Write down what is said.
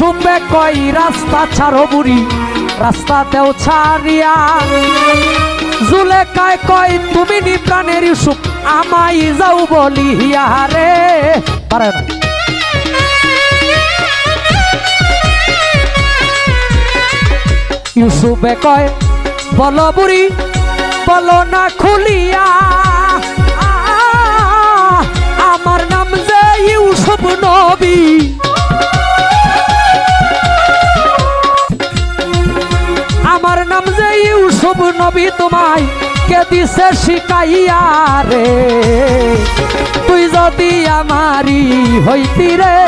ইউসুফে কই রাস্তা ছাড়ো বুড়ি রাস্তাতেও ছাড়িয়া জুলেখায় কয় তুমি নি প্রাণের ইউসুফ আমাই যাও বলিয়া রে পারে না ইউসুফে কয় বলো বুড়ি বলো না খুলিয়া আমার নাম যে ইউসুফ নবী আমার নাম যে ইউসুফ নবী তোমায় কে দিছে শিখাইয়া রে তুই যদি আমারি হইতি রে